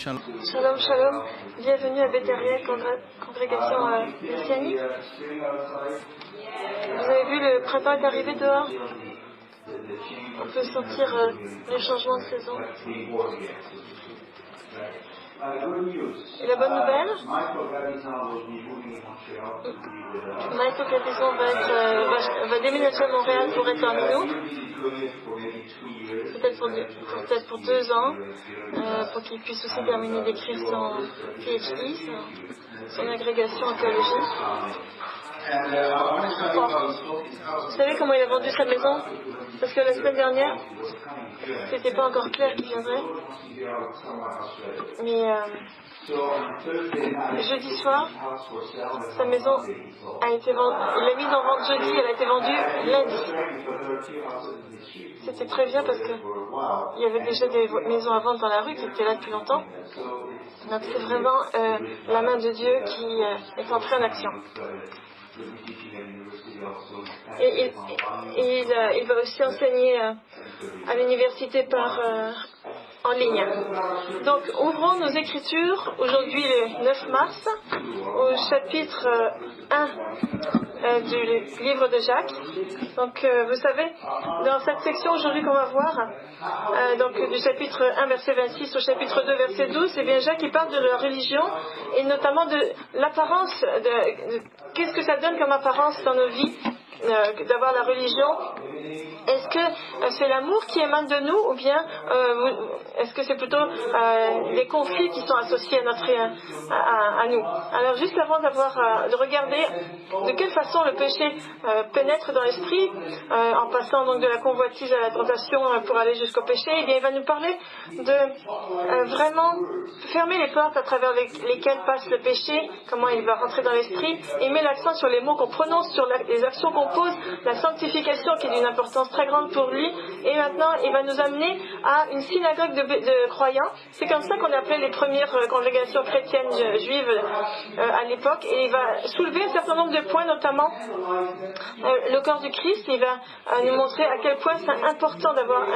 Shalom. Shalom, shalom. Bienvenue à Béthariel, congrégation messianique. Vous avez vu, le printemps est arrivé dehors. On peut sentir les changements de saison. Et la bonne nouvelle, Michael Capison va déménager à Montréal pour être parmi nous. Peut-être pour 2 ans, pour qu'il puisse aussi terminer d'écrire son PhD, son agrégation en théologie. Vous savez comment il a vendu sa maison? Parce que la semaine dernière, c'était pas encore clair qu'il viendrait. Mais jeudi soir, sa maison a été vendue. Il l'a mise en vente jeudi, elle a été vendue lundi. C'était très bien parce que il y avait déjà des maisons à vendre dans la rue qui étaient là depuis longtemps. Donc c'est vraiment la main de Dieu qui est entrée en action. Et il va aussi enseigner à l'université en ligne. Donc ouvrons nos écritures aujourd'hui le 9 mars au chapitre 1 du livre de Jacques. Donc vous savez, dans cette section aujourd'hui qu'on va voir, donc du chapitre 1 verset 26 au chapitre 2 verset 12, c'est bien Jacques qui parle de la religion et notamment de l'apparence, de qu'est-ce que ça donne comme apparence dans nos vies d'avoir la religion. Est-ce que c'est l'amour qui émane de nous ou bien est-ce que c'est plutôt les conflits qui sont associés à nous? Alors juste avant de regarder de quelle façon le péché pénètre dans l'esprit en passant donc de la convoitise à la tentation pour aller jusqu'au péché, eh bien il va nous parler de vraiment fermer les portes à travers lesquelles passe le péché, comment il va rentrer dans l'esprit, et met l'accent sur les mots qu'on prononce, sur les actions qu'on pose, la sanctification qui est d'une importance très grande pour lui. Et maintenant il va nous amener à une synagogue de croyants. C'est comme ça qu'on appelait les premières congrégations chrétiennes juives à l'époque, et il va soulever un certain nombre de points, notamment le corps du Christ. Il va nous montrer à quel point c'est important d'avoir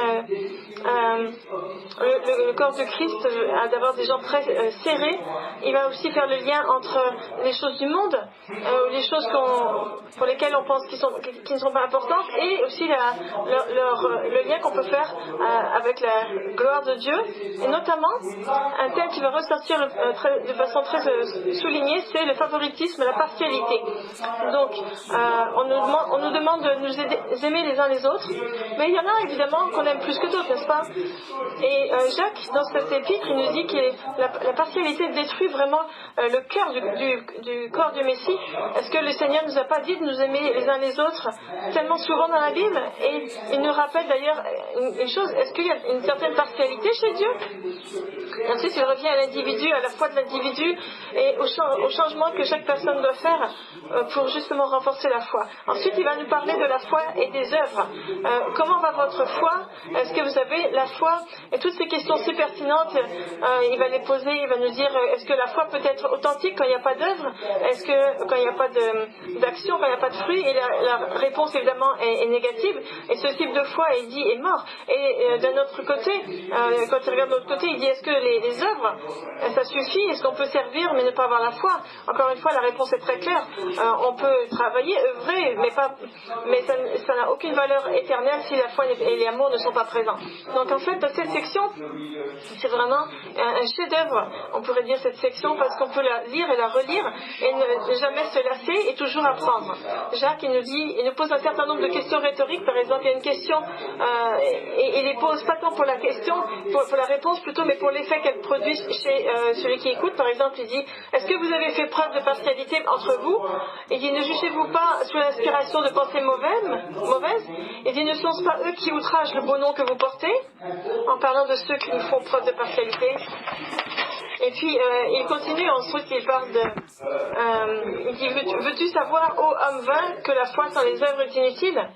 le corps du Christ, d'avoir des gens très serrés. Il va aussi faire le lien entre les choses du monde, les choses pour lesquelles on pense qui ne sont pas importantes, et aussi le lien qu'on peut faire avec la gloire de Dieu. Et notamment, un thème qui va ressortir de façon très soulignée, c'est le favoritisme, la partialité. Donc, on nous demande de nous aimer les uns les autres, mais il y en a évidemment qu'on aime plus que d'autres, n'est-ce pas? Et Jacques, dans cet épître, il nous dit que la partialité détruit vraiment le cœur du corps du Messie. Est-ce que le Seigneur ne nous a pas dit de nous aimer les uns les autres tellement souvent dans la Bible? Et il nous rappelle d'ailleurs une chose, est-ce qu'il y a une certaine partialité chez Dieu? Et ensuite il revient à l'individu, à la foi de l'individu et au changement que chaque personne doit faire pour justement renforcer la foi. Ensuite il va nous parler de la foi et des œuvres. Comment va votre foi? Est-ce que vous avez la foi? Et toutes ces questions si pertinentes, il va les poser, il va nous dire, est-ce que la foi peut être authentique quand il n'y a pas d'œuvre? Est-ce que quand il n'y a pas d'action, quand il n'y a pas de fruit? Et la réponse évidemment est négative, et ce type de foi est mort. Et d'un autre côté, quand il regarde de l'autre côté, il dit, est-ce que les œuvres, ça suffit? Est-ce qu'on peut servir mais ne pas avoir la foi? Encore une fois, la réponse est très claire. On peut travailler, œuvrer, mais ça n'a aucune valeur éternelle si la foi et l'amour ne sont pas présents. Donc en fait, cette section, c'est vraiment un chef-d'œuvre, on pourrait dire, cette section, parce qu'on peut la lire et la relire et ne jamais se lasser et toujours apprendre. Jacques, il nous pose un certain nombre de questions rhétoriques. Par exemple, il y a une question et il les pose pas tant pour la question, pour la réponse plutôt, mais pour l'effet qu'elle produit chez celui qui écoute. Par exemple, il dit, est-ce que vous avez fait preuve de partialité entre vous? Il dit, ne jugez-vous pas sous l'inspiration de pensées mauvaises? Il dit, ne sont-ce pas eux qui outragent le beau nom que vous portez? En parlant de ceux qui nous font preuve de partialité. Et puis il continue, ensuite il parle il dit, veux-tu savoir, ô homme vain, que la foi sans les œuvres est inutile?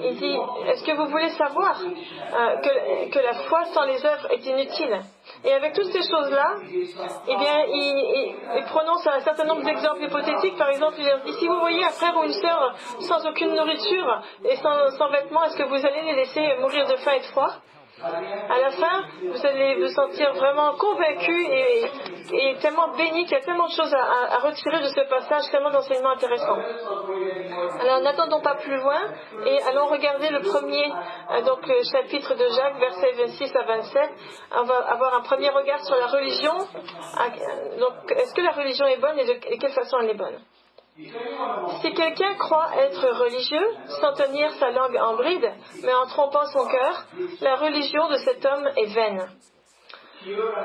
Il dit, est-ce que vous voulez savoir que la foi sans les œuvres est inutile? Et avec toutes ces choses-là, eh bien, il prononce un certain nombre d'exemples hypothétiques. Par exemple, il dit, si vous voyez un frère ou une sœur sans aucune nourriture et sans vêtements, est-ce que vous allez les laisser mourir de faim et de froid? À la fin, vous allez vous sentir vraiment convaincu et tellement béni qu'il y a tellement de choses à retirer de ce passage, tellement d'enseignements intéressants. Alors n'attendons pas plus loin et allons regarder le premier donc le chapitre de Jacques, versets 26 à 27. On va avoir un premier regard sur la religion. Donc, est-ce que la religion est bonne et de quelle façon elle est bonne? Si quelqu'un croit être religieux, sans tenir sa langue en bride, mais en trompant son cœur, la religion de cet homme est vaine.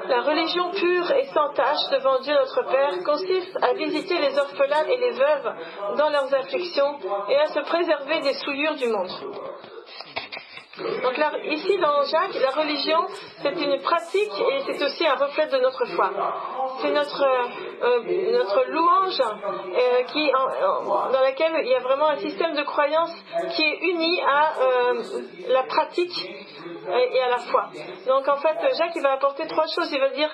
La religion pure et sans tache devant Dieu notre Père consiste à visiter les orphelins et les veuves dans leurs afflictions et à se préserver des souillures du monde. Donc là, ici dans Jacques, la religion, c'est une pratique et c'est aussi un reflet de notre foi. C'est notre louange dans laquelle il y a vraiment un système de croyance qui est uni à la pratique et à la foi. Donc en fait, Jacques il va apporter trois choses. Il va dire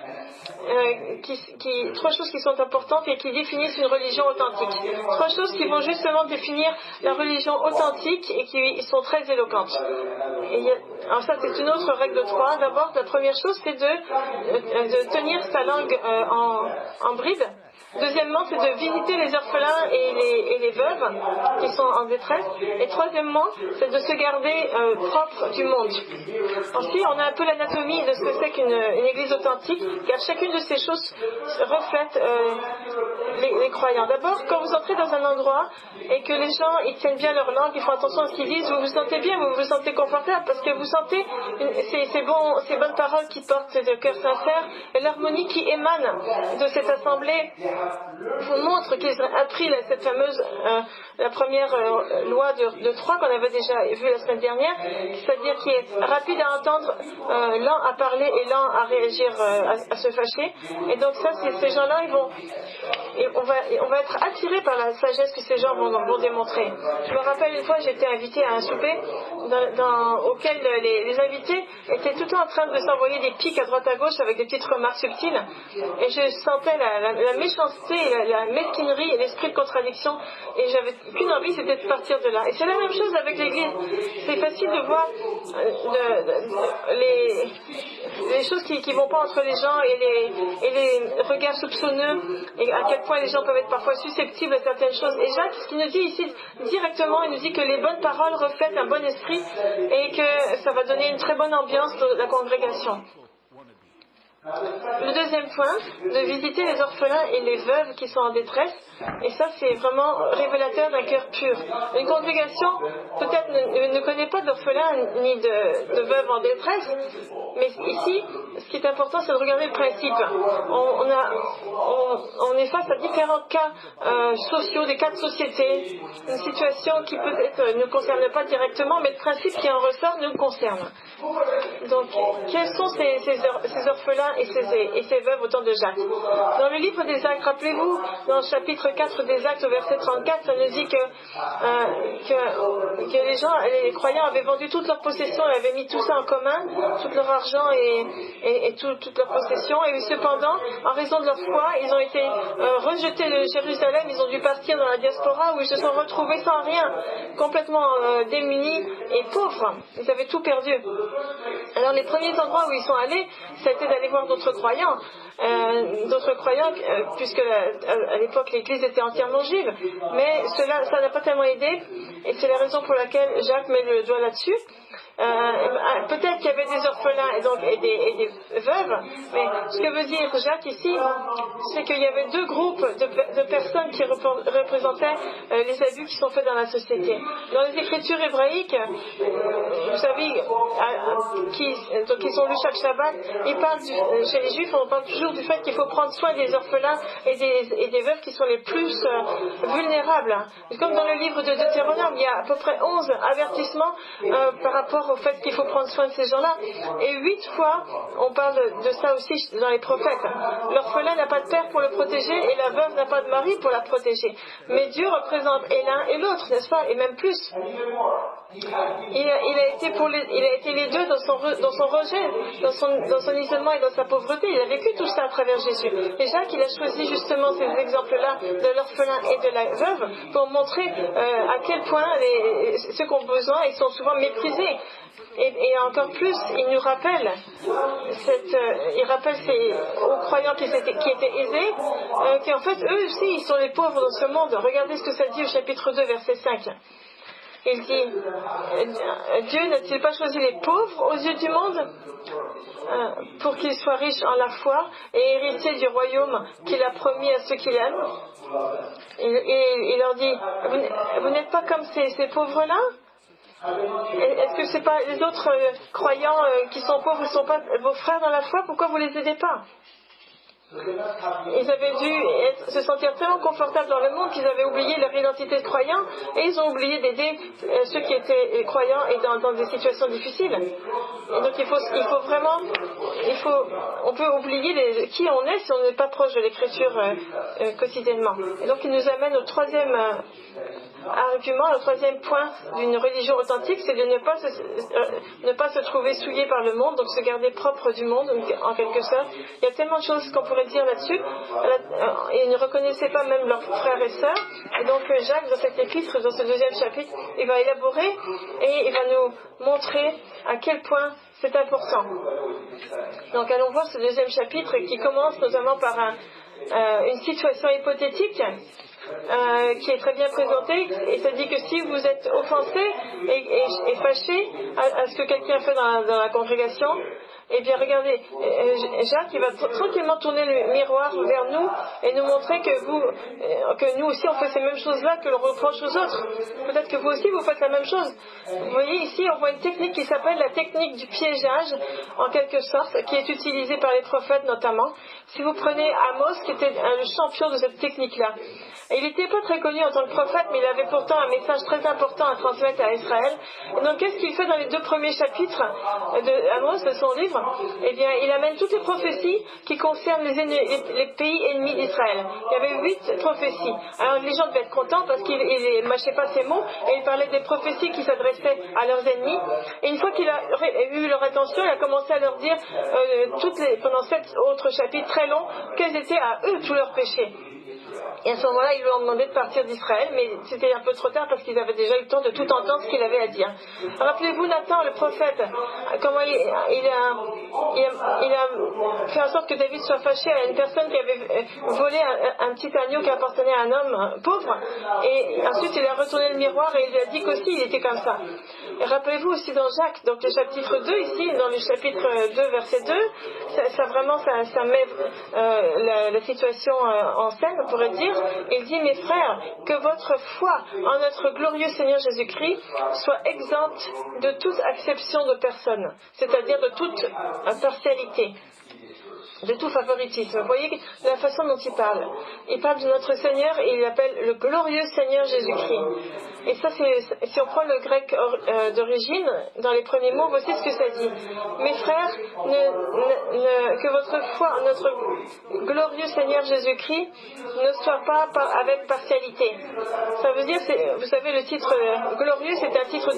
trois choses qui sont importantes et qui définissent une religion authentique. Trois choses qui vont justement définir la religion authentique et qui sont très éloquentes. Alors ça c'est une autre règle de trois. D'abord, la première chose c'est de tenir sa langue en bride. Deuxièmement, c'est de visiter les orphelins et les veuves qui sont en détresse. Et troisièmement, c'est de se garder propre du monde. Ensuite, on a un peu l'anatomie de ce que c'est qu'une église authentique, car chacune de ces choses reflète les croyants. D'abord, quand vous entrez dans un endroit et que les gens ils tiennent bien leur langue, ils font attention à ce qu'ils disent, vous vous sentez bien, vous vous sentez confortable, parce que vous sentez ces bonnes paroles qui portent de cœur sincère, et l'harmonie qui émane de cette assemblée vous montre qu'ils ont appris cette fameuse la première loi de 3 qu'on avait déjà vue la semaine dernière, c'est-à-dire qui est rapide à entendre, lent à parler et lent à réagir, à se fâcher. Et donc ça, ces gens-là, on va être attirés par la sagesse que ces gens vont démontrer. Je me rappelle une fois, j'étais invitée à un souper auquel les invités étaient tout le temps en train de s'envoyer des pics à droite à gauche avec des petites remarques subtiles, et je sentais la méchanceté, la mesquinerie et l'esprit de contradiction, et j'avais qu'une envie, c'était de partir de là. Et c'est la même chose avec l'Église. C'est facile de voir les choses qui vont pas entre les gens et les regards soupçonneux, et à quel point les gens peuvent être parfois susceptibles à certaines choses. Et Jacques, ce qu'il nous dit ici directement, il nous dit que les bonnes paroles reflètent un bon esprit et que ça va donner une très bonne ambiance dans la congrégation. Le deuxième point, de visiter les orphelins et les veuves qui sont en détresse, et ça c'est vraiment révélateur d'un cœur pur. Une congrégation peut-être ne connaît pas d'orphelins ni de veuves en détresse, mais ici, ce qui est important, c'est de regarder le principe. On est face à différents cas sociaux, des cas de société, une situation qui peut-être ne nous concerne pas directement, mais le principe qui en ressort nous concerne. Donc, quels sont ces orphelins et ces veuves au temps de Jacques? Dans le livre des Actes, rappelez-vous, dans le chapitre 4 des Actes, au verset 34, ça nous dit que les croyants avaient vendu toutes leurs possessions et avaient mis tout ça en commun, tout leur argent et toutes leurs possessions, et cependant, en raison de leur foi, ils ont été rejetés de Jérusalem, ils ont dû partir dans la diaspora où ils se sont retrouvés sans rien, complètement démunis et pauvres. Ils avaient tout perdu. Alors les premiers endroits où ils sont allés, ça a été d'aller voir d'autres croyants, puisque à l'époque l'église était entièrement juive, mais ça n'a pas tellement aidé, et c'est la raison pour laquelle Jacques met le doigt là-dessus. Peut-être qu'il y avait des orphelins et des veuves, mais ce que veut dire Jacques ici, c'est qu'il y avait deux groupes de personnes qui représentaient les abus qui sont faits dans la société. Dans les écritures hébraïques, vous savez, qui sont lues chaque Shabbat, chez les Juifs, on parle toujours du fait qu'il faut prendre soin des orphelins et des veuves qui sont les plus vulnérables. Comme dans le livre de Deutéronome, il y a à peu près 11 avertissements par rapport au fait qu'il faut prendre soin de ces gens-là. Et 8 fois, on parle de ça aussi dans les prophètes. L'orphelin n'a pas de père pour le protéger et la veuve n'a pas de mari pour la protéger. Mais Dieu représente et l'un et l'autre, n'est-ce pas? Et même plus. Il a été les deux dans son rejet, dans son isolement et dans sa pauvreté. Il a vécu tout ça à travers Jésus. Et Jacques, il a choisi justement ces exemples-là de l'orphelin et de la veuve pour montrer à quel point ceux qui ont besoin, ils sont souvent méprisés. Et encore plus, il nous rappelle, aux croyants qui étaient aisés, qu'en fait, eux aussi, ils sont les pauvres dans ce monde. Regardez ce que ça dit au chapitre 2, verset 5. Il dit, Dieu n'a-t-il pas choisi les pauvres aux yeux du monde pour qu'ils soient riches en la foi et héritiers du royaume qu'il a promis à ceux qui l'aiment? Il leur dit, vous n'êtes pas comme ces pauvres-là? Est-ce que ce n'est pas les autres croyants qui sont pauvres, ne sont pas vos frères dans la foi? Pourquoi vous ne les aidez pas? Ils avaient dû se sentir tellement confortables dans le monde qu'ils avaient oublié leur identité de croyants et ils ont oublié d'aider ceux qui étaient croyants et dans des situations difficiles. Et donc il faut vraiment, on peut oublier qui on est si on n'est pas proche de l'écriture quotidiennement. Et donc il nous amène au troisième argument, le troisième point d'une religion authentique, c'est de ne pas se trouver souillé par le monde, donc se garder propre du monde en quelque sorte. Il y a tellement de choses qu'on pourrait dire là-dessus. Ils ne reconnaissaient pas même leurs frères et sœurs. Et donc Jacques, dans cet épître, dans ce deuxième chapitre, il va élaborer et il va nous montrer à quel point c'est important. Donc allons voir ce deuxième chapitre qui commence notamment par une situation hypothétique qui est très bien présentée, et ça dit que si vous êtes offensé et fâché à ce que quelqu'un fait dans la congrégation, eh bien regardez, Jacques il va tranquillement tourner le miroir vers nous et nous montrer que nous aussi on fait ces mêmes choses-là que l'on reproche aux autres. Peut-être que vous aussi vous faites la même chose. Vous voyez ici on voit une technique qui s'appelle la technique du piégeage, en quelque sorte, qui est utilisée par les prophètes notamment. Si vous prenez Amos, qui était le champion de cette technique-là, il n'était pas très connu en tant que prophète, mais il avait pourtant un message très important à transmettre à Israël. Et donc qu'est-ce qu'il fait dans les 2 premiers chapitres d'Amos, de son livre? Eh bien, il amène toutes les prophéties qui concernent les pays ennemis d'Israël. Il y avait 8 prophéties. Alors les gens devaient être contents parce qu'il ne mâchait pas ses mots et il parlait des prophéties qui s'adressaient à leurs ennemis. Et une fois qu'il a eu leur attention, il a commencé à leur dire pendant 7 autres chapitres très longs, quels étaient à eux tous leurs péchés. Et à ce moment-là, ils lui ont demandé de partir d'Israël, mais c'était un peu trop tard parce qu'ils avaient déjà eu le temps de tout entendre ce qu'il avait à dire. Rappelez-vous Nathan, le prophète, comment il a fait en sorte que David soit fâché à une personne qui avait volé un petit agneau qui appartenait à un homme pauvre, et ensuite il a retourné le miroir et il a dit qu'aussi il était comme ça. Et rappelez-vous aussi dans Jacques, donc le chapitre 2 ici, dans le chapitre 2 verset 2, ça met la situation en scène, on pourrait dire. Il dit, mes frères, que votre foi en notre glorieux Seigneur Jésus-Christ soit exempte de toute acception de personne, c'est-à-dire de toute partialité, de tout favoritisme. Vous voyez la façon dont il parle. Il parle de notre Seigneur et il l'appelle le glorieux Seigneur Jésus-Christ. Et ça, si on prend le grec d'origine, dans les premiers mots, voici ce que ça dit. Mes frères, que votre foi en notre glorieux Seigneur Jésus-Christ ne soit pas avec partialité. Ça veut dire, vous savez, le titre glorieux, c'est un titre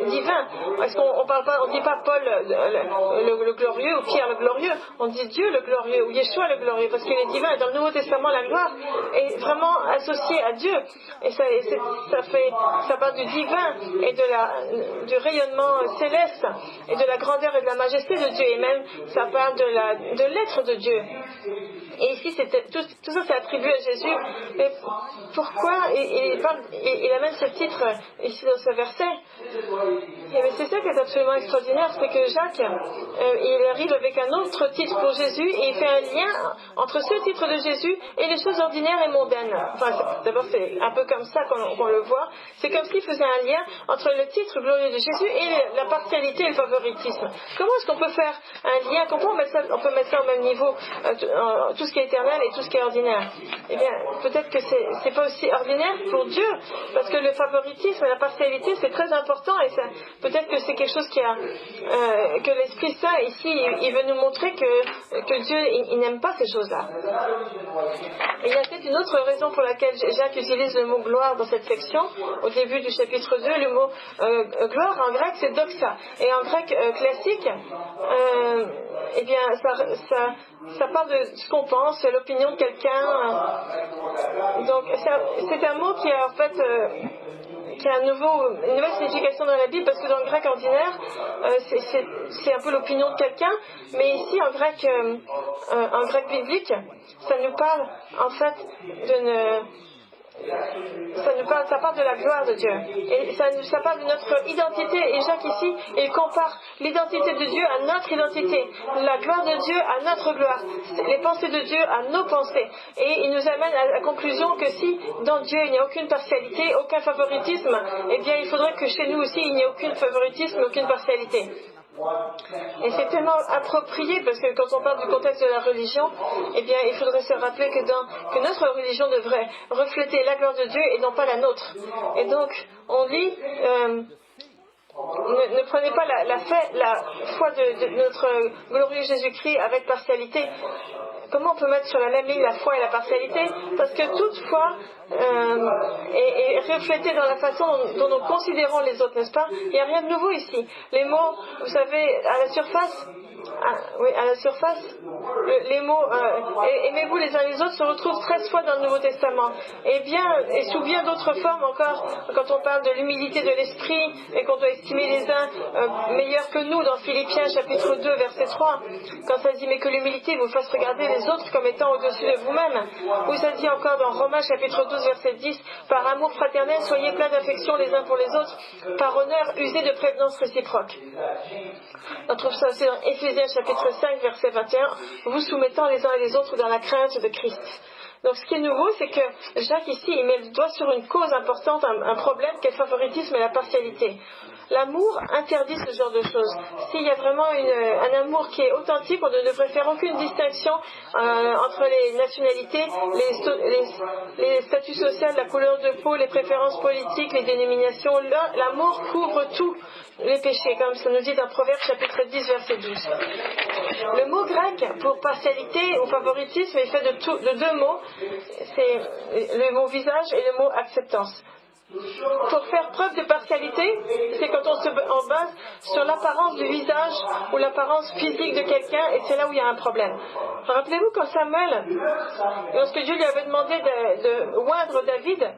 divin. Parce qu'on parle pas, on dit pas Paul le glorieux ou Pierre le glorieux, on dit Dieu le glorieux ou Yeshua le glorieux, parce qu'il est divin. Dans le Nouveau Testament, la gloire est vraiment associée à Dieu. Et ça parle du divin et du rayonnement céleste et de la grandeur et de la majesté de Dieu. Et même, ça parle de l'être de Dieu. Et ici, tout ça c'est attribué à Jésus. Mais pourquoi il amène ce titre ici dans ce verset? Et c'est ça qui est absolument extraordinaire, c'est que Jacques, il arrive avec un autre titre pour Jésus et il fait un lien entre ce titre de Jésus et les choses ordinaires et mondaines. Enfin, d'abord, c'est un peu comme ça qu'on le voit. C'est comme s'il faisait un lien entre le titre glorieux de Jésus et la partialité et le favoritisme. Comment est-ce qu'on peut faire un lien? Comment on peut mettre ça au même niveau, tout ce qui est éternel et tout ce qui est ordinaire? Eh bien, peut-être que c'est pas aussi ordinaire pour Dieu, parce que le favoritisme et la partialité, c'est très important, et peut-être que c'est quelque chose que l'Esprit Saint, ici, il veut nous montrer que Dieu, il n'aime pas ces choses-là. Et il y a peut-être une autre raison pour laquelle Jacques utilise le mot gloire dans cette section. Au début du chapitre 2, le mot gloire en grec, c'est doxa. Et en grec classique, eh bien, ça parle de ce qu'on pense, c'est l'opinion de quelqu'un. Donc, c'est un mot qui est en fait qu'il y a une nouvelle signification dans la Bible, parce que dans le grec ordinaire, c'est un peu l'opinion de quelqu'un, mais ici, en grec biblique, ça nous parle, en fait, ça parle de la gloire de Dieu. Et ça parle de notre identité. Et Jacques ici, il compare l'identité de Dieu à notre identité. La gloire de Dieu à notre gloire. Les pensées de Dieu à nos pensées. Et il nous amène à la conclusion que si dans Dieu il n'y a aucune partialité, aucun favoritisme, eh bien il faudrait que chez nous aussi il n'y ait aucun favoritisme, aucune partialité. Et c'est tellement approprié parce que quand on parle du contexte de la religion, eh bien il faudrait se rappeler que notre religion devrait refléter la gloire de Dieu et non pas la nôtre. Et donc on lit, ne prenez pas la foi de notre glorieux Jésus-Christ avec partialité. Comment on peut mettre sur la même ligne la foi et la partialité? Parce que toute foi est reflétée dans la façon dont nous considérons les autres, n'est-ce pas? Il n'y a rien de nouveau ici. Les mots, vous savez, à la surface, les mots aimez-vous les uns les autres se retrouvent 13 fois dans le Nouveau Testament. Et sous bien d'autres formes encore, quand on parle de l'humilité de l'esprit et qu'on doit estimer les uns meilleurs que nous dans Philippiens chapitre 2 verset 3, quand ça dit mais que l'humilité vous fasse regarder les autres comme étant au-dessus de vous-même. Ou ça dit encore dans Romains chapitre 12 verset 10, par amour fraternel soyez pleins d'affection les uns pour les autres, par honneur usez de prévenance réciproque. On trouve ça aussi dans Éphésiens chapitre 5 verset 21, vous soumettant les uns et les autres dans la crainte de Christ. Donc ce qui est nouveau, c'est que Jacques ici, il met le doigt sur une cause importante, un problème qui est le favoritisme et la partialité. L'amour interdit ce genre de choses. S'il y a vraiment un amour qui est authentique, on ne devrait faire aucune distinction entre les nationalités, les statuts sociaux, la couleur de peau, les préférences politiques, les dénominations. L'amour couvre tous les péchés, comme ça nous dit dans Proverbes chapitre 10 verset 12. Le mot grec pour partialité ou favoritisme est fait de deux mots, c'est le mot visage et le mot acceptance. Pour faire preuve de partialité, c'est quand on base sur l'apparence du visage ou l'apparence physique de quelqu'un, et c'est là où il y a un problème. Rappelez-vous quand Samuel, lorsque Dieu lui avait demandé de oindre David,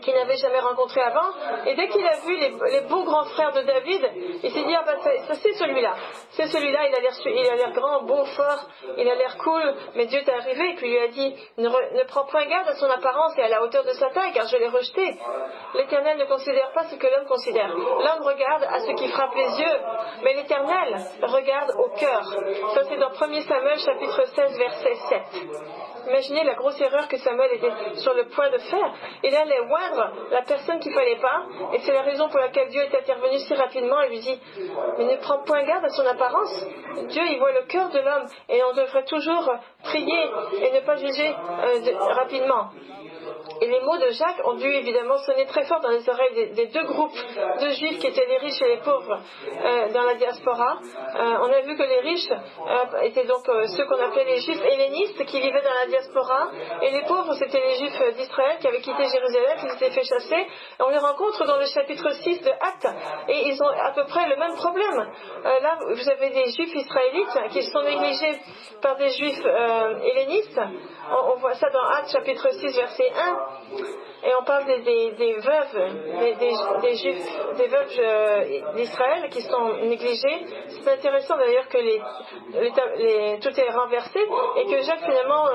qu'il n'avait jamais rencontré avant, et dès qu'il a vu les beaux grands frères de David, il s'est dit ah ben c'est celui-là, il a l'air grand, beau, fort, il a l'air cool, mais Dieu t'est arrivé et puis lui a dit ne prends point garde à son apparence et à la hauteur de sa taille, car je l'ai rejeté. L'Éternel ne considère pas ce que l'homme considère. L'homme regarde à ce qui frappe les yeux, mais l'Éternel regarde au cœur. Ça c'est dans 1 Samuel chapitre 16 verset 7. Imaginez la grosse erreur que Samuel était sur le point de faire. Il allait oindre la personne qu'il ne fallait pas, et c'est la raison pour laquelle Dieu est intervenu si rapidement et lui dit mais ne prends point garde à son apparence. Dieu il voit le cœur de l'homme, et on devrait toujours prier et ne pas juger rapidement. Et les mots de Jacques ont dû évidemment sonner très fort dans les oreilles des deux groupes de juifs qui étaient les riches et les pauvres dans la diaspora. On a vu que les riches étaient donc ceux qu'on appelait les juifs hellénistes qui vivaient dans la diaspora, et les pauvres c'était les juifs d'Israël qui avaient quitté Jérusalem, qui s'étaient fait chasser. Et on les rencontre dans le chapitre 6 de Actes, et ils ont à peu près le même problème. Là vous avez des juifs israélites qui sont négligés par des juifs hellénistes. On voit ça dans Actes chapitre 6 verset 1, et on parle des veuves, des juifs, des veuves d'Israël qui sont négligées. C'est intéressant d'ailleurs que tout est renversé et que Jacques finalement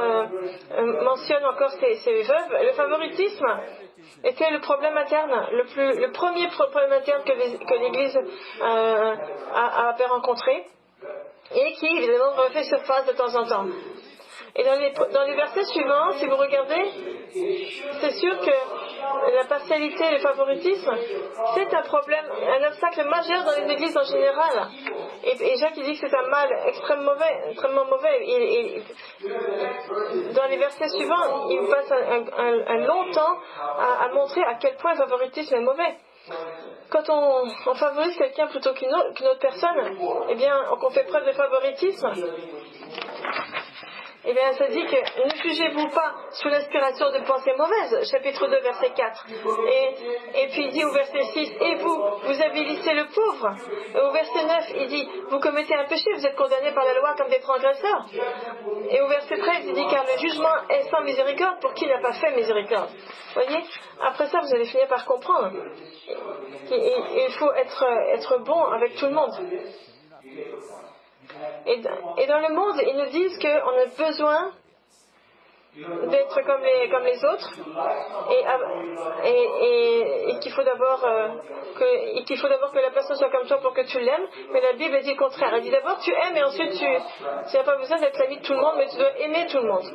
mentionne encore ces veuves. Le favoritisme était le problème interne, le premier problème interne que l'Église avait rencontré, et qui évidemment refait surface de temps en temps. Et dans les versets suivants, si vous regardez, c'est sûr que la partialité et le favoritisme, c'est un problème, un obstacle majeur dans les églises en général. Et Jacques il dit que c'est un mal extrêmement mauvais. Dans les versets suivants, il passe un long temps à montrer à quel point le favoritisme est mauvais. Quand on favorise quelqu'un plutôt qu'une autre personne, eh bien, qu'on fait preuve de favoritisme, Eh bien, ça dit que ne jugez-vous pas sous l'inspiration de pensées mauvaises, chapitre 2, verset 4. Et puis il dit au verset 6, et vous avilissez le pauvre. Et au verset 9, il dit, vous commettez un péché, vous êtes condamnés par la loi comme des transgresseurs. Et au verset 13, il dit, car le jugement est sans miséricorde pour qui n'a pas fait miséricorde. Vous voyez, après ça, vous allez finir par comprendre. Il faut être bon avec tout le monde. Et dans le monde, ils nous disent qu'on a besoin d'être comme les autres et qu'il faut d'abord que la personne soit comme toi pour que tu l'aimes. Mais la Bible dit le contraire. Elle dit d'abord tu aimes et ensuite tu n'as pas besoin d'être l'ami de tout le monde, mais tu dois aimer tout le monde.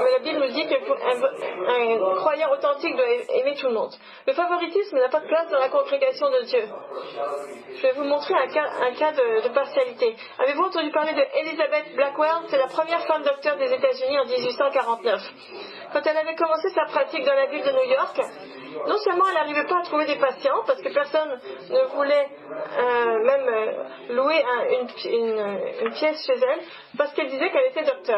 Mais la Bible nous dit qu'un croyant authentique doit aimer tout le monde. Le favoritisme n'a pas de place dans la congrégation de Dieu. Je vais vous montrer un cas de partialité. Avez-vous entendu parler de Elizabeth Blackwell? C'est la première femme docteur des États-Unis en 1849. Quand elle avait commencé sa pratique dans la ville de New York, non seulement elle n'arrivait pas à trouver des patients, parce que personne ne voulait louer une pièce chez elle, parce qu'elle disait qu'elle était docteur.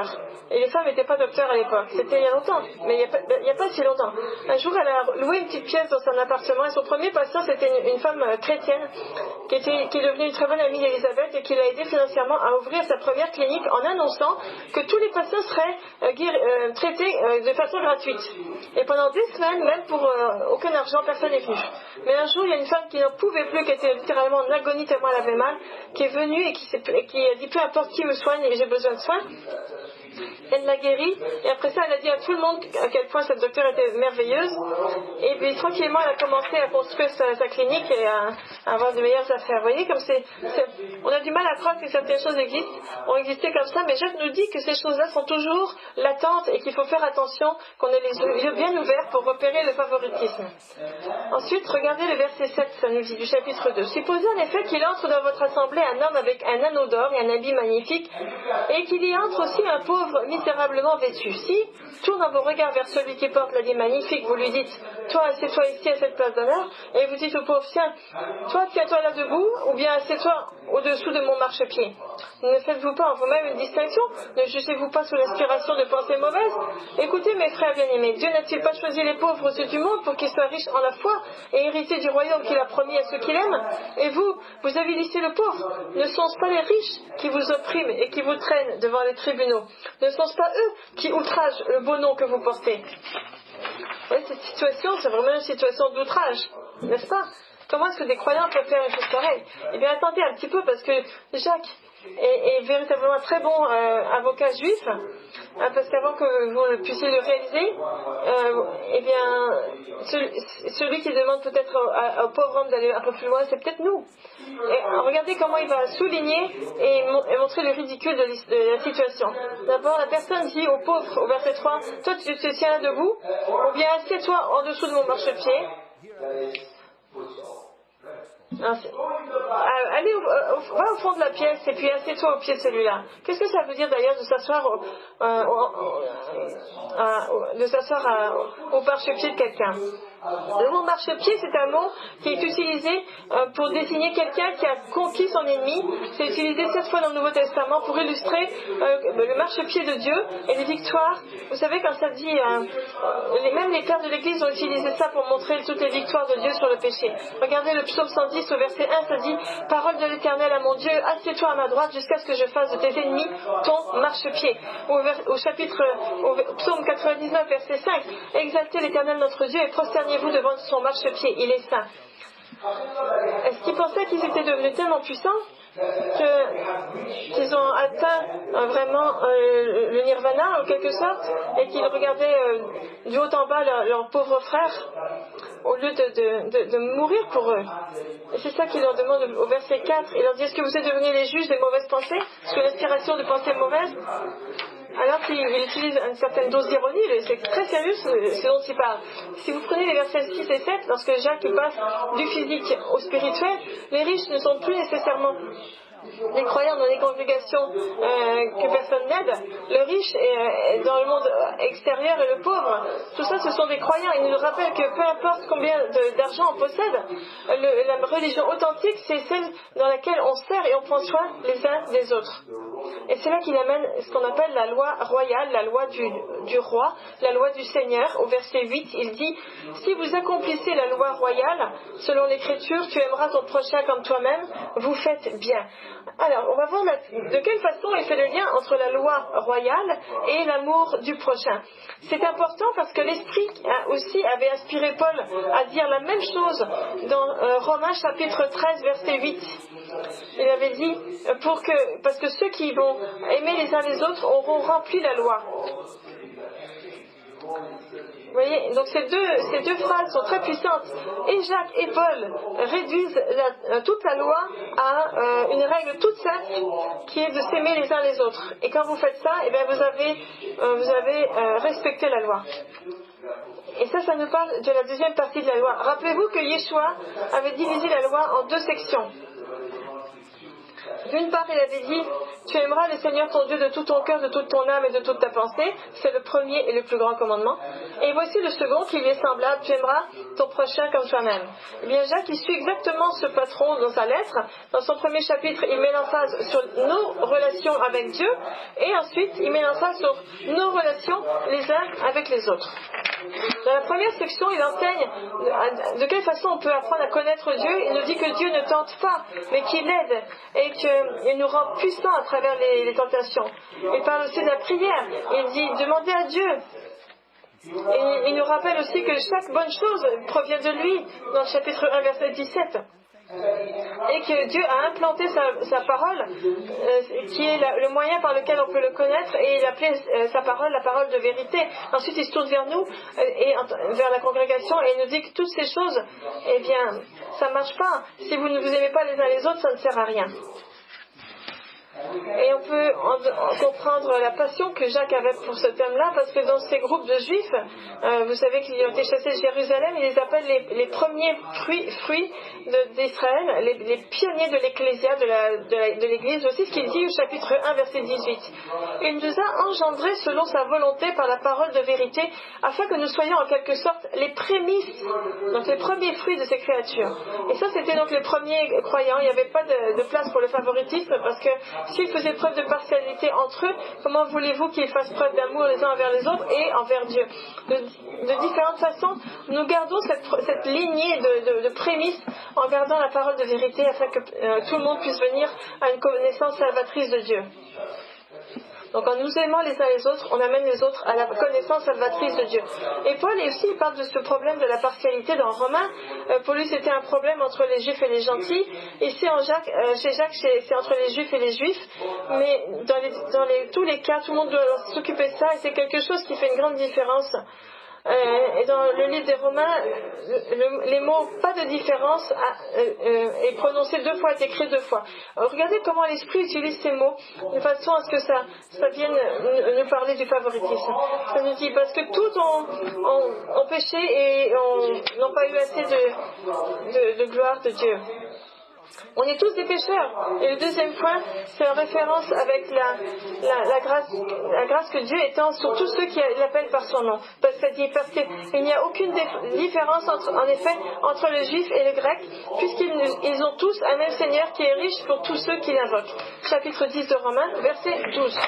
Et les femmes n'étaient pas docteurs à l'époque. C'était il y a longtemps, mais il n'y a pas si longtemps. Un jour, elle a loué une petite pièce dans son appartement, et son premier patient, c'était une femme chrétienne, qui est devenue une très bonne amie d'Elisabeth, et qui l'a aidée financièrement à ouvrir sa première clinique en annonçant que tous les patients seraient traités de façon gratuite. Et pendant des semaines, même pour aucun argent, personne n'est venu. Mais un jour, il y a une femme qui n'en pouvait plus, qui était littéralement en agonie tellement elle avait mal, qui est venue et qui a dit peu importe qui me soigne, j'ai besoin de soins. Elle l'a guérie, et après ça elle a dit à tout le monde à quel point cette docteure était merveilleuse, et puis tranquillement elle a commencé à construire sa clinique et à avoir de meilleures affaires. Vous voyez, comme on a du mal à croire que certaines choses ont existé comme ça, mais Jacques nous dit que ces choses-là sont toujours latentes et qu'il faut faire attention, qu'on ait les yeux bien ouverts pour repérer le favoritisme. Ensuite, regardez le verset 7, ça nous dit du chapitre 2. Supposez en effet qu'il entre dans votre assemblée un homme avec un anneau d'or et un habit magnifique, et qu'il y entre aussi un pauvre misérablement vêtu. Si, tournant vos regards vers celui qui porte l'habit magnifique, vous lui dites, toi, assieds-toi ici à cette place d'honneur, et vous dites au pauvre, tiens, toi, tiens-toi là debout, ou bien assieds-toi au-dessous de mon marchepied. Ne faites-vous pas en vous-même une distinction? Ne jugez-vous pas sous l'inspiration de pensées mauvaises? Écoutez, mes frères bien-aimés, Dieu n'a-t-il pas choisi les pauvres aux yeux du monde pour qu'ils soient riches en la foi et héritiers du royaume qu'il a promis à ceux qui l'aiment? Et vous avilissez le pauvre. Ne sont-ce pas les riches qui vous oppriment et qui vous traînent devant les tribunaux? Ne sont-ce pas eux qui outragent le beau nom que vous portez? Oui, cette situation, c'est vraiment une situation d'outrage, n'est-ce pas? Comment est-ce que des croyants peuvent faire une chose pareille? Eh bien, attendez un petit peu, parce que Jacques est véritablement un très bon avocat juif, parce qu'avant que vous puissiez le réaliser, eh bien, celui qui demande peut-être au pauvre homme d'aller un peu plus loin, c'est peut-être nous. Et regardez comment il va souligner et montrer le ridicule de la situation. D'abord, la personne dit au pauvre, au verset 3, toi tu te tiens debout, ou bien assieds-toi en dessous de mon marchepied. Allez, va au fond de la pièce et puis assieds-toi au pied de celui-là. Qu'est-ce que ça veut dire d'ailleurs de s'asseoir au marchepied de quelqu'un? Le mot marchepied, c'est un mot qui est utilisé pour désigner quelqu'un qui a conquis son ennemi. C'est utilisé 7 fois dans le Nouveau Testament pour illustrer le marchepied de Dieu et les victoires. Vous savez, quand ça dit, même les pères de l'Église ont utilisé ça pour montrer toutes les victoires de Dieu sur le péché. Regardez le psaume 110 au verset 1, ça dit « Parole de l'Éternel à mon Dieu, assieds-toi à ma droite jusqu'à ce que je fasse de tes ennemis ton marchepied. » Au psaume 99, verset 5, « Exaltez l'Éternel notre Dieu et prosternez-vous devant son marchepied, il est saint. » Est-ce qu'ils pensaient qu'ils étaient devenus tellement puissants qu'ils ont atteint vraiment le nirvana en quelque sorte, et qu'ils regardaient du haut en bas leurs pauvres frères au lieu de mourir pour eux? Et c'est ça qu'il leur demande au verset 4. Il leur dit, est-ce que vous êtes devenus les juges des mauvaises pensées sous l'inspiration de pensées mauvaises? Alors qu'il utilise une certaine dose d'ironie, c'est très sérieux ce dont il parle. Si vous prenez les versets 6 et 7, lorsque Jacques passe du physique au spirituel, les riches ne sont plus nécessairement les croyants dans les congrégations que personne n'aide. Le riche est dans le monde extérieur et le pauvre. Tout ça, ce sont des croyants. Il nous rappelle que peu importe combien d'argent on possède, la religion authentique, c'est celle dans laquelle on sert et on prend soin les uns des autres. Et c'est là qu'il amène ce qu'on appelle la loi royale, la loi du roi, la loi du Seigneur. Au verset 8, il dit « Si vous accomplissez la loi royale, selon l'Écriture, tu aimeras ton prochain comme toi-même, vous faites bien. » Alors, on va voir de quelle façon il fait le lien entre la loi royale et l'amour du prochain. C'est important parce que l'Esprit aussi avait inspiré Paul à dire la même chose dans Romains chapitre 13, verset 8. Il avait dit, parce que ceux qui vont aimer les uns les autres auront rempli la loi. Vous voyez, donc ces deux phrases sont très puissantes. Et Jacques et Paul réduisent toute la loi à une règle toute simple qui est de s'aimer les uns les autres. Et quand vous faites ça, eh bien vous avez respecté la loi. Et ça nous parle de la deuxième partie de la loi. Rappelez-vous que Yeshua avait divisé la loi en deux sections. D'une part, il avait dit « Tu aimeras le Seigneur ton Dieu de tout ton cœur, de toute ton âme et de toute ta pensée. » C'est le premier et le plus grand commandement. Et voici le second qui lui est semblable « Tu aimeras ton prochain comme toi-même. » Eh bien, Jacques, il suit exactement ce patron dans sa lettre. Dans son premier chapitre, il met l'emphase sur nos relations avec Dieu. Et ensuite, il met l'emphase sur nos relations les uns avec les autres. Dans la première section, il enseigne de quelle façon on peut apprendre à connaître Dieu. Il nous dit que Dieu ne tente pas, mais qu'il aide et qu'il nous rend puissants à travers les tentations. Il parle aussi de la prière. Il dit « Demandez à Dieu ». Et il nous rappelle aussi que chaque bonne chose provient de lui, dans le chapitre 1, verset 17. Et que Dieu a implanté sa parole, qui est le moyen par lequel on peut le connaître, et il appelait sa parole la parole de vérité. Ensuite, il se tourne vers nous, et vers la congrégation, et il nous dit que toutes ces choses, eh bien, ça ne marche pas. Si vous ne vous aimez pas les uns les autres, ça ne sert à rien. Et on peut comprendre la passion que Jacques avait pour ce thème-là, parce que dans ces groupes de juifs, vous savez qu'ils ont été chassés de Jérusalem, ils les appellent les premiers fruits d'Israël, les pionniers de l'Ecclésia, de l'Église. Aussi ce qu'il dit au chapitre 1, verset 18. Il nous a engendrés selon sa volonté par la parole de vérité, afin que nous soyons en quelque sorte les prémices, donc les premiers fruits de ces créatures. Et ça, c'était donc les premiers croyants. Il n'y avait pas de place pour le favoritisme, parce que s'ils faisaient preuve de partialité entre eux, comment voulez-vous qu'ils fassent preuve d'amour les uns envers les autres et envers Dieu? De différentes façons, nous gardons cette lignée de prémices en gardant la parole de vérité afin que tout le monde puisse venir à une connaissance salvatrice de Dieu. Donc en nous aimant les uns les autres, on amène les autres à la connaissance salvatrice de Dieu. Et Paul aussi il parle de ce problème de la partialité dans Romains. Pour lui c'était un problème entre les juifs et les gentils. Ici chez Jacques c'est entre les juifs et les juifs. Mais dans tous les cas, tout le monde doit s'occuper de ça et c'est quelque chose qui fait une grande différence. Et dans le livre des Romains, les mots « pas de différence » est prononcé 2 fois, est écrit 2 fois. Regardez comment l'Esprit utilise ces mots de façon à ce que ça vienne nous parler du favoritisme. Ça nous dit parce que tous ont péché et n'ont pas eu assez de gloire de Dieu. On est tous des pécheurs. Et le deuxième point, c'est en référence avec la grâce que Dieu étend sur tous ceux qui l'appellent par son nom. Parce qu'il n'y a aucune différence entre le juif et le grec, puisqu'ils ont tous un même Seigneur qui est riche pour tous ceux qui l'invoquent. Chapitre 10 de Romains, verset 12.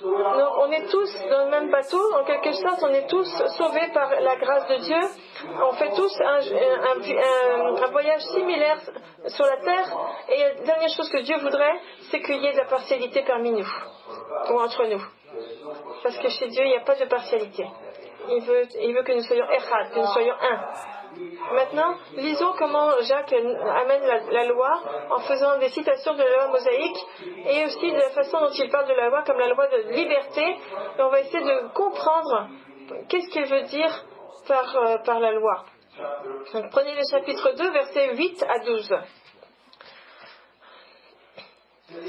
Donc on est tous dans le même bateau, en quelque sorte on est tous sauvés par la grâce de Dieu. On fait tous un voyage similaire sur la terre, et la dernière chose que Dieu voudrait, c'est qu'il y ait de la partialité parmi nous, ou entre nous. Parce que chez Dieu il n'y a pas de partialité. Il veut que nous soyons echad, que nous soyons un. Maintenant, lisons comment Jacques amène la loi en faisant des citations de la loi mosaïque et aussi de la façon dont il parle de la loi comme la loi de liberté. Et on va essayer de comprendre qu'est-ce qu'il veut dire par la loi. Donc, prenez le chapitre 2, versets 8 à 12.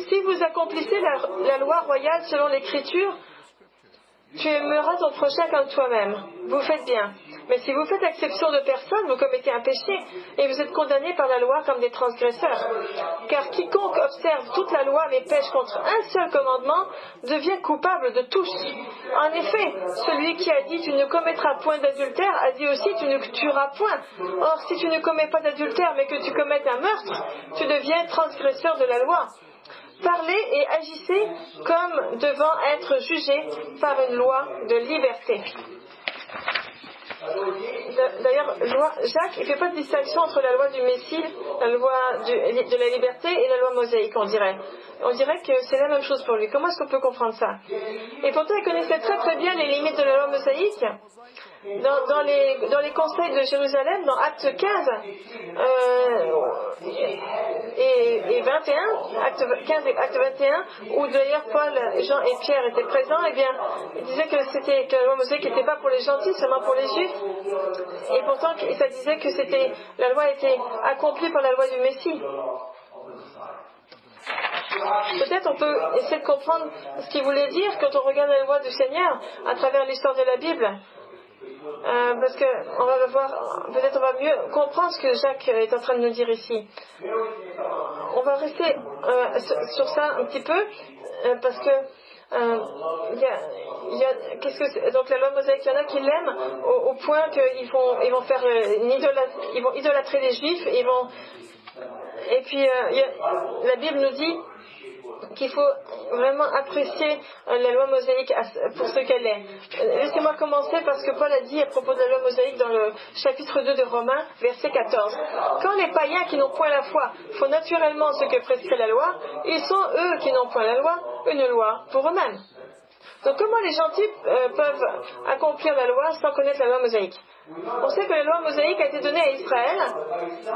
Si vous accomplissez la loi royale selon l'Écriture, tu aimeras ton prochain comme toi-même. Vous faites bien. Mais si vous faites exception de personne, vous commettez un péché et vous êtes condamnés par la loi comme des transgresseurs. Car quiconque observe toute la loi mais pêche contre un seul commandement devient coupable de tous. En effet, celui qui a dit tu ne commettras point d'adultère a dit aussi tu ne tueras point. Or, si tu ne commets pas d'adultère mais que tu commettes un meurtre, tu deviens transgresseur de la loi. parlez et agissez comme devant être jugés par une loi de liberté. D'ailleurs, Jacques, il ne fait pas de distinction entre la loi du Messie, la loi de la liberté et la loi mosaïque, on dirait. On dirait que c'est la même chose pour lui. Comment est-ce qu'on peut comprendre ça? Et pourtant, il connaissait très très bien les limites de la loi mosaïque. Dans les conseils de Jérusalem, dans Acte 15 et 21, Acte 15 et Acte 21, où d'ailleurs Paul, Jean et Pierre étaient présents, eh bien, ils disaient que la loi mosaïque n'était pas pour les gentils, seulement pour les juifs. Et pourtant, ça disait que la loi était accomplie par la loi du Messie. Peut-être on peut essayer de comprendre ce qu'il voulait dire quand on regarde la loi du Seigneur à travers l'histoire de la Bible. Parce qu'on va le voir, peut-être on va mieux comprendre ce que Jacques est en train de nous dire ici. On va rester sur ça un petit peu, parce que donc la loi mosaïque, il y en a qui l'aiment au point qu'ils vont faire ils vont idolâtrer les Juifs, et puis la Bible nous dit qu'il faut vraiment apprécier la loi mosaïque pour ce qu'elle est. Laissez-moi commencer parce que Paul a dit à propos de la loi mosaïque dans le chapitre 2 de Romains, verset 14. Quand les païens qui n'ont point la foi font naturellement ce que prescrit la loi, ils sont eux qui n'ont point la loi, une loi pour eux-mêmes. Donc comment les gentils peuvent accomplir la loi sans connaître la loi mosaïque? On sait que la loi mosaïque a été donnée à Israël,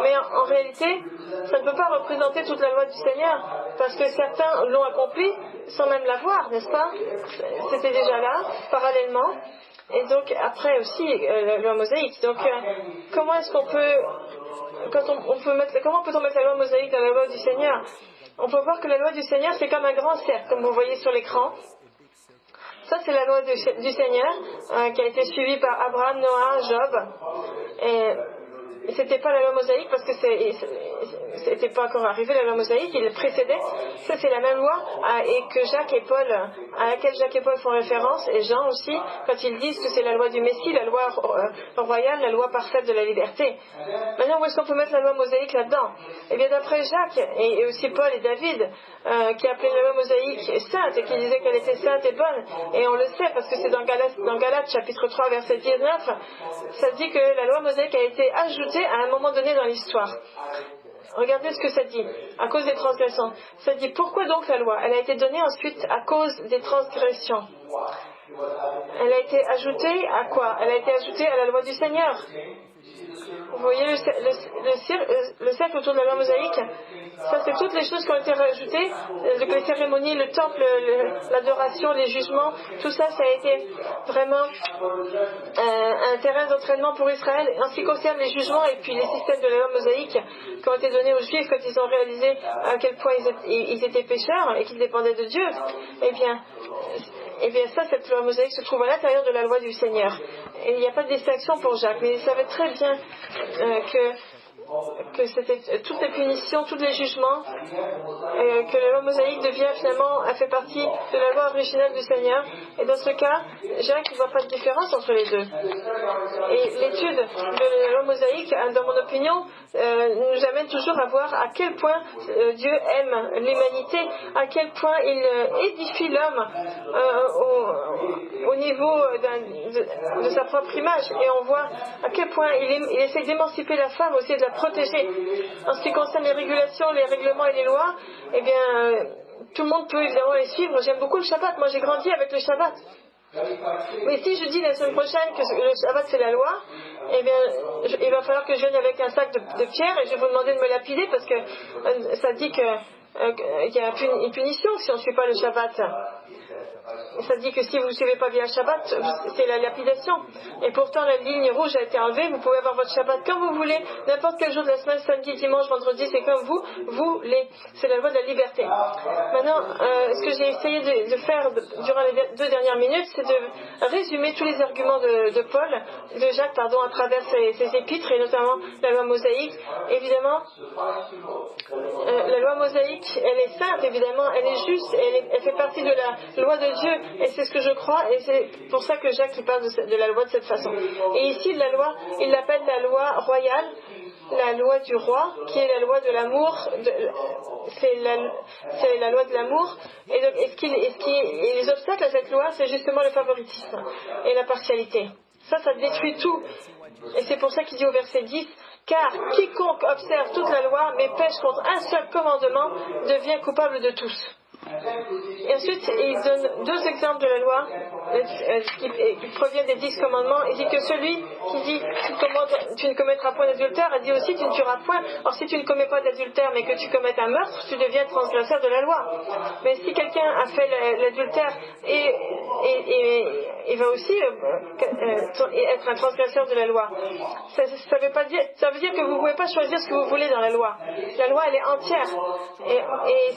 mais en réalité, ça ne peut pas représenter toute la loi du Seigneur, parce que certains l'ont accomplie sans même la voir, n'est-ce pas? C'était déjà là, parallèlement, et donc après aussi la loi mosaïque. Donc comment est-ce qu'on peut, comment peut-on mettre la loi mosaïque dans la loi du Seigneur? On peut voir que la loi du Seigneur, c'est comme un grand cercle, comme vous voyez sur l'écran. Ça, c'est la loi du Seigneur qui a été suivie par Abraham, Noah, Job. Et c'était pas la loi mosaïque parce que c'était pas encore arrivé la loi mosaïque, il précédait. Ça, c'est la même loi et que Jacques et Paul, à laquelle Jacques et Paul font référence, et Jean aussi, quand ils disent que c'est la loi du Messie, la loi royale, la loi parfaite de la liberté. Maintenant, où est-ce qu'on peut mettre la loi mosaïque là-dedans? Eh bien, d'après Jacques et aussi Paul et David, qui appelaient la loi mosaïque sainte et qui disaient qu'elle était sainte et bonne, et on le sait parce que c'est dans Galates chapitre 3 verset 19, ça dit que la loi mosaïque a été ajoutée à un moment donné dans l'histoire. Regardez ce que ça dit, à cause des transgressions. Ça dit, pourquoi donc la loi? Elle a été donnée ensuite à cause des transgressions. Elle a été ajoutée à quoi? Elle a été ajoutée à la loi du Seigneur. Vous voyez le cercle autour de la loi mosaïque? Ça, c'est toutes les choses qui ont été rajoutées, les cérémonies, le temple, l'adoration, les jugements, tout ça, ça a été vraiment un terrain d'entraînement pour Israël. En ce qui concerne les jugements et puis les systèmes de la loi mosaïque qui ont été donnés aux Juifs quand ils ont réalisé à quel point ils étaient pécheurs et qu'ils dépendaient de Dieu, eh bien ça, cette loi mosaïque se trouve à l'intérieur de la loi du Seigneur. Et il n'y a pas de distinction pour Jacques, mais il savait très bien que c'était toutes les punitions, tous les jugements, que la loi mosaïque elle fait partie de la loi originale du Seigneur. Et dans ce cas, Jacques ne voit pas de différence entre les deux. Et l'étude de la loi mosaïque, dans mon opinion, nous amène toujours à voir à quel point Dieu aime l'humanité, à quel point il édifie l'homme au niveau de sa propre image. Et on voit à quel point il essaie d'émanciper la femme, aussi de la protéger. En ce qui concerne les régulations, les règlements et les lois, eh bien, tout le monde peut évidemment les suivre. J'aime beaucoup le Shabbat. Moi, j'ai grandi avec le Shabbat. Mais si je dis la semaine prochaine que le Shabbat c'est la loi, eh bien, il va falloir que je vienne avec un sac de pierre et je vais vous demander de me lapider parce que ça dit qu'il y a une punition si on ne suit pas le Shabbat. Ça dit que si vous ne suivez pas bien le Shabbat, c'est la lapidation. Et pourtant, la ligne rouge a été enlevée. Vous pouvez avoir votre Shabbat quand vous voulez, n'importe quel jour de la semaine, samedi, dimanche, vendredi, c'est comme vous voulez. C'est la loi de la liberté. Maintenant, ce que j'ai essayé de faire durant les 2 dernières minutes, c'est de résumer tous les arguments de Jacques, à travers ses épîtres, et notamment la loi mosaïque. Évidemment, la loi mosaïque, elle est sainte, évidemment, elle est juste, elle fait partie de la loi de Dieu, et c'est ce que je crois, et c'est pour ça que Jacques parle de la loi de cette façon. Et ici, la loi, il l'appelle la loi royale, la loi du roi, qui est la loi de l'amour, c'est la loi de l'amour, et les obstacles à cette loi, c'est justement le favoritisme et la partialité. Ça détruit tout. Et c'est pour ça qu'il dit au verset 10, car quiconque observe toute la loi, mais pêche contre un seul commandement, devient coupable de tous. Et ensuite, il donne 2 exemples de la loi qui proviennent des 10 commandements. Il dit que celui qui dit tu ne commettras point d'adultère, il dit aussi tu ne tueras point. Or, si tu ne commets pas d'adultère, mais que tu commettes un meurtre, tu deviens transgresseur de la loi. Mais si quelqu'un a fait l'adultère et va aussi être un transgresseur de la loi, ça veut dire que vous ne pouvez pas choisir ce que vous voulez dans la loi. La loi, elle est entière. Et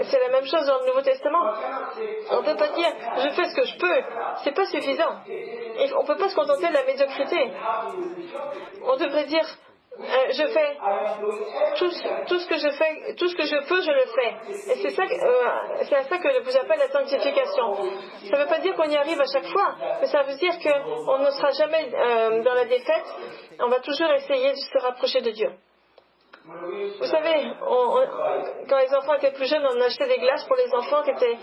c'est la même chose dans le Nouveau Testament. On ne peut pas dire je fais ce que je peux, c'est pas suffisant. Et on ne peut pas se contenter de la médiocrité. On devrait dire je fais tout ce que je fais, tout ce que je peux, je le fais. Et c'est à ça que je vous appelle la sanctification. Ça ne veut pas dire qu'on y arrive à chaque fois, mais ça veut dire qu'on ne sera jamais dans la défaite. On va toujours essayer de se rapprocher de Dieu. Vous savez, quand les enfants étaient plus jeunes, on achetait des glaces pour les enfants qui étaient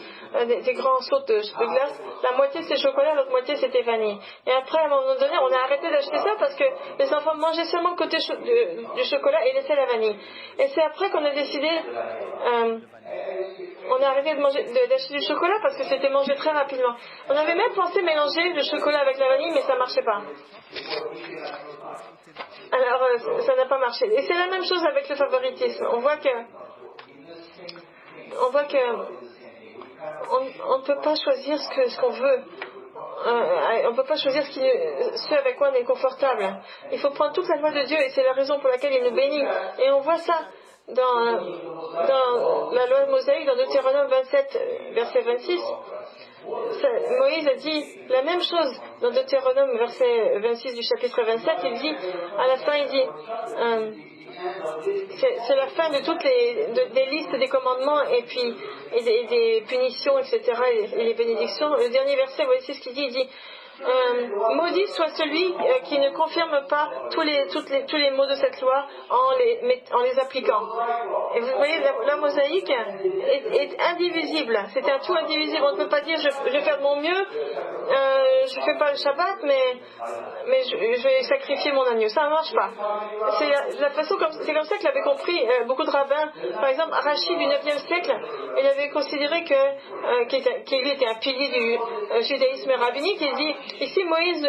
des grands seaux de glace. La moitié c'était chocolat, l'autre moitié c'était vanille. Et après, à un moment donné, on a arrêté d'acheter ça parce que les enfants mangeaient seulement le côté du chocolat et laissaient la vanille. Et c'est après qu'on a décidé, on a arrêté d'acheter du chocolat parce que c'était mangé très rapidement. On avait même pensé mélanger le chocolat avec la vanille, mais ça ne marchait pas. Alors, ça n'a pas marché. Et c'est la même chose avec le favoritisme. On voit que on ne peut pas choisir ce qu'on veut. On ne peut pas choisir ce avec quoi on est confortable. Il faut prendre toute la loi de Dieu et c'est la raison pour laquelle il nous bénit. Et on voit ça dans la loi mosaïque, dans Deutéronome 27, verset 26. Moïse a dit la même chose dans Deutéronome verset 26 du chapitre 27. Il dit, à la fin, il dit c'est la fin de toutes des listes des commandements et puis des punitions, etc. et les bénédictions. Le dernier verset, voici ce qu'il dit. Il dit maudit soit celui qui ne confirme pas tous les mots de cette loi en les appliquant. Et vous voyez, la mosaïque est indivisible. C'est un tout indivisible. On ne peut pas dire je vais faire de mon mieux, je ne fais pas le Shabbat, mais je vais sacrifier mon agneau. Ça ne marche pas. C'est comme ça que l'avaient compris beaucoup de rabbins. Par exemple, Rashi du 9e siècle, il avait considéré qu'il était un pilier du judaïsme rabbinique. Il dit ici, Moïse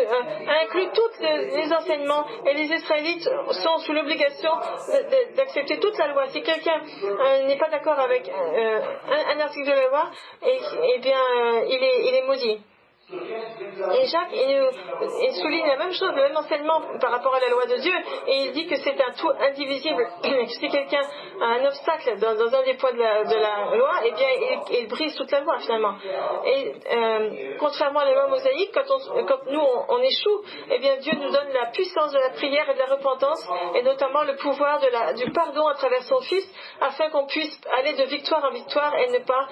inclut tous les enseignements et les Israélites sont sous l'obligation d'accepter toute la loi. Si quelqu'un n'est pas d'accord avec un article de la loi, eh bien, il est maudit. Et Jacques, il souligne la même chose, le même enseignement par rapport à la loi de Dieu, et il dit que c'est un tout indivisible. Si quelqu'un a un obstacle dans un des points de la loi, eh bien, il brise toute la loi finalement. Et contrairement à la loi mosaïque, quand nous on échoue, eh bien, Dieu nous donne la puissance de la prière et de la repentance, et notamment le pouvoir du pardon à travers son Fils, afin qu'on puisse aller de victoire en victoire et ne pas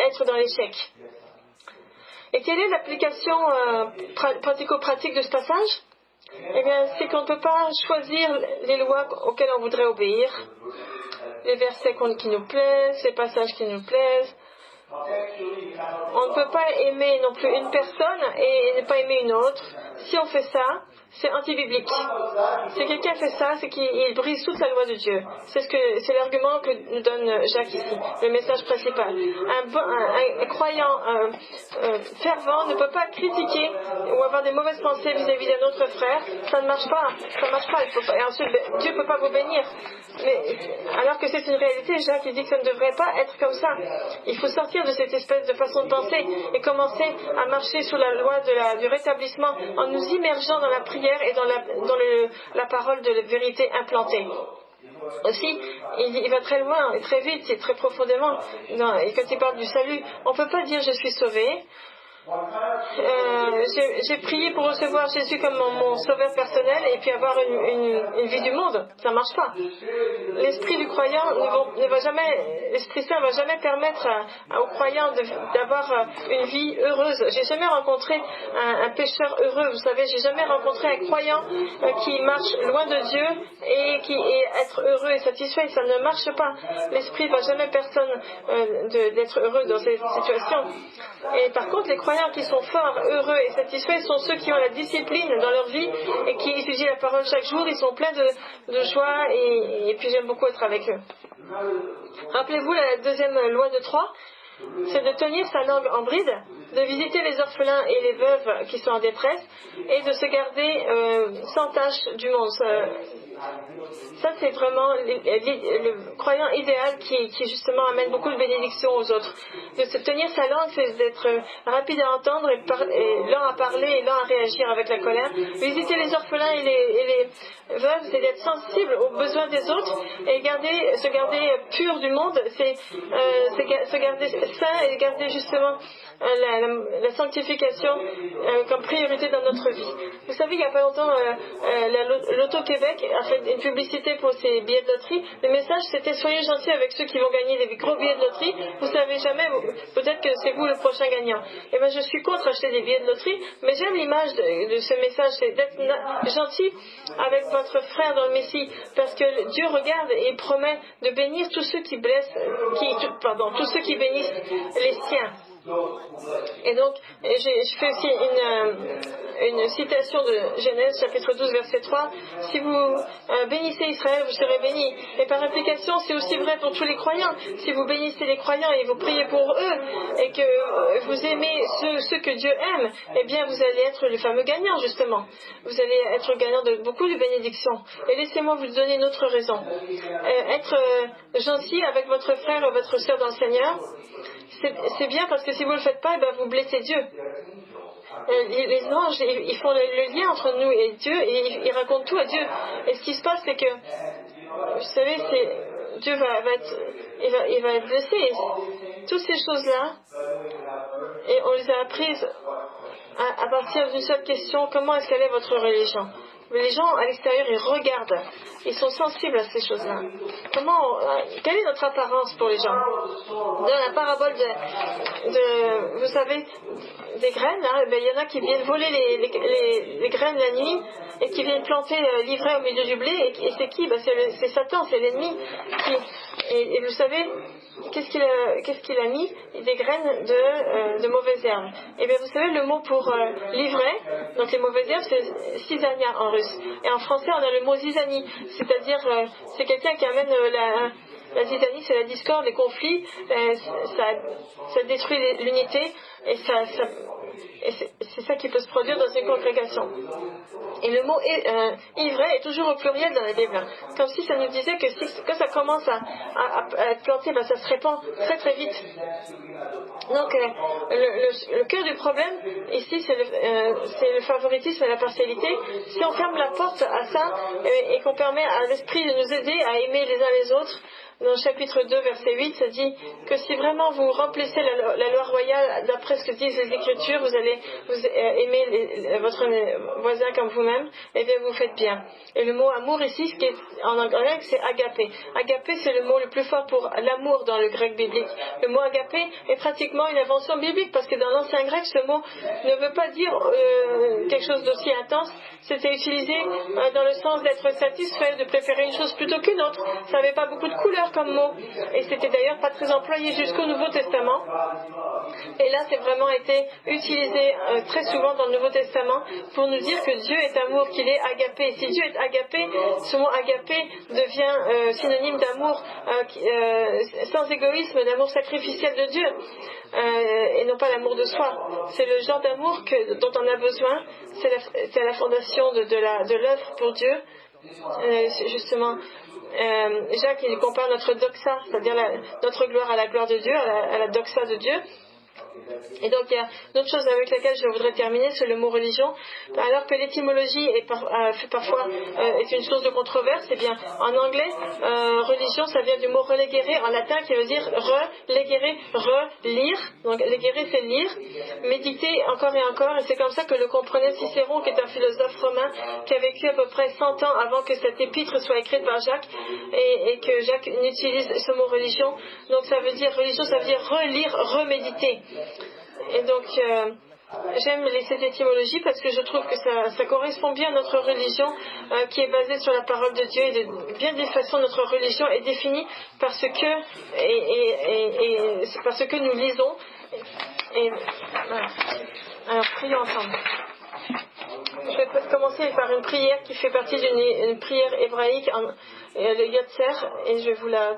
être dans l'échec. Et quelle est l'application pratico-pratique de ce passage? Eh bien, c'est qu'on ne peut pas choisir les lois auxquelles on voudrait obéir, les versets qui nous plaisent, les passages qui nous plaisent. On ne peut pas aimer non plus une personne et ne pas aimer une autre. Si on fait ça, c'est anti-biblique. Si quelqu'un fait ça, c'est qu'il brise toute la loi de Dieu. C'est l'argument que nous donne Jacques ici, le message principal. Un croyant fervent ne peut pas critiquer ou avoir des mauvaises pensées vis-à-vis d'un autre frère. Ça ne marche pas. Ça ne marche pas. Et ensuite, Dieu ne peut pas vous bénir. Mais, alors que c'est une réalité, Jacques il dit que ça ne devrait pas être comme ça. Il faut sortir de cette espèce de façon de penser et commencer à marcher sous la loi du rétablissement en nous immergeant dans la prière et dans la parole de la vérité implantée. Aussi, il va très loin et très vite et très profondément. Et quand il parle du salut, on ne peut pas dire je suis sauvé. J'ai prié pour recevoir Jésus comme mon sauveur personnel et puis avoir une vie du monde. Ça ne marche pas. L'esprit du croyant ne va jamais, l'Esprit Saint ne va jamais permettre aux croyants d'avoir une vie heureuse. J'ai jamais rencontré un pécheur heureux. Vous savez, j'ai jamais rencontré un croyant qui marche loin de Dieu et qui est être heureux et satisfait. Ça ne marche pas. L'Esprit ne va jamais personne d'être heureux dans ces situations. Et par contre, les croyants qui sont forts, heureux et satisfaits sont ceux qui ont la discipline dans leur vie et qui étudient la parole chaque jour. Ils sont pleins de joie et puis j'aime beaucoup être avec eux. Rappelez-vous la deuxième loi de 3, c'est de tenir sa langue en bride, de visiter les orphelins et les veuves qui sont en détresse et de se garder sans tâche du monde. Ça, c'est vraiment le croyant idéal qui justement amène beaucoup de bénédictions aux autres. De se tenir sa langue, c'est d'être rapide à entendre et lent à parler et lent à réagir avec la colère. Visiter les orphelins et les veuves, c'est d'être sensible aux besoins des autres et se garder pur du monde, c'est se garder saint et garder justement la sanctification comme priorité dans notre vie. Vous savez, il n'y a pas longtemps, l'Auto-Québec a fait une publicité pour ses billets de loterie. Le message, c'était: soyez gentils avec ceux qui vont gagner des gros billets de loterie. Vous savez jamais, peut-être que c'est vous le prochain gagnant. Et bien, je suis contre acheter des billets de loterie, mais j'aime l'image de ce message, c'est d'être gentil avec votre frère dans le Messie, parce que Dieu regarde et promet de bénir tous ceux qui tous ceux qui bénissent les siens. Et donc, je fais aussi une citation de Genèse, chapitre 12, verset 3. Si vous bénissez Israël, vous serez bénis. Et par application, c'est aussi vrai pour tous les croyants. Si vous bénissez les croyants et vous priez pour eux, et que vous aimez ceux que Dieu aime, eh bien, vous allez être le fameux gagnant, justement. Vous allez être gagnant de beaucoup de bénédictions. Et laissez-moi vous donner une autre raison. Être gentil avec votre frère ou votre sœur dans le Seigneur, c'est bien, parce que si vous ne le faites pas, eh bien, vous blessez Dieu. Les anges, ils font le lien entre nous et Dieu, et ils racontent tout à Dieu. Et ce qui se passe, c'est que, vous savez, Dieu va être blessé. Et toutes ces choses-là, et on les a apprises à partir d'une seule question: comment est-ce qu'elle est votre religion? Les gens à l'extérieur, ils regardent, ils sont sensibles à ces choses-là. Quelle est notre apparence pour les gens? Dans la parabole vous savez, des graines, il y en a qui viennent voler les graines la nuit et qui viennent planter l'ivraie au milieu du blé. Et c'est qui? C'est Satan, c'est l'ennemi. Et vous savez, qu'est-ce qu'il a mis? Des graines de mauvaises herbes. Et bien, vous savez, le mot pour l'ivraie, donc les mauvaises herbes, c'est zizania en russe. Et en français, on a le mot zizanie, c'est-à-dire c'est quelqu'un qui amène la zizanie, c'est la discorde, les conflits, ça détruit l'unité, et c'est ça qui peut se produire dans une congrégation. Et le mot ivraie est toujours au pluriel dans la Bible, comme si ça nous disait que quand ça commence à être planté, ça se répand très très vite. Donc le cœur du problème ici, c'est le favoritisme et la partialité. Si on ferme la porte à ça et qu'on permet à l'Esprit de nous aider à aimer les uns les autres, dans le chapitre 2, verset 8, ça dit que si vraiment vous remplissez la loi royale d'après ce que disent les Écritures, vous allez aimer votre voisin comme vous-même, et bien vous faites bien. Et le mot amour ici, ce qui est en grec, c'est agapé. Agapé, c'est le mot le plus fort pour l'amour dans le grec biblique. Le mot agapé est pratiquement une invention biblique, parce que dans l'ancien grec, ce mot ne veut pas dire quelque chose d'aussi intense. C'était utilisé dans le sens d'être satisfait, de préférer une chose plutôt qu'une autre. Ça n'avait pas beaucoup de couleurs comme mot, et c'était d'ailleurs pas très employé jusqu'au Nouveau Testament. Et là, c'est vraiment été utilisé très souvent dans le Nouveau Testament pour nous dire que Dieu est amour, qu'il est agapé. Si Dieu est agapé, ce mot agapé devient synonyme d'amour sans égoïsme, d'amour sacrificiel de Dieu, et non pas l'amour de soi. C'est le genre d'amour dont on a besoin. C'est la fondation de l'œuvre pour Dieu. Justement, Jacques, il compare notre doxa, c'est-à-dire notre gloire à la gloire de Dieu, à la doxa de Dieu. Et donc il y a une autre chose avec laquelle je voudrais terminer, c'est le mot religion. Alors que l'étymologie parfois est une source de controverse, eh bien en anglais, religion ça vient du mot relegere en latin qui veut dire relegere, relire. Donc legere c'est lire, méditer encore et encore, et c'est comme ça que le comprenait Cicéron, qui est un philosophe romain qui a vécu à peu près 100 ans avant que cette épître soit écrite par Jacques, et que Jacques utilise ce mot religion. Donc ça veut dire religion, ça veut dire relire, reméditer. Et donc j'aime cette étymologie parce que je trouve que ça correspond bien à notre religion qui est basée sur la parole de Dieu, et de bien des façons notre religion est définie parce que nous lisons. Et voilà. Alors prions ensemble. Je vais commencer par une prière qui fait partie d'une prière hébraïque, le Yotzer, et je vais vous la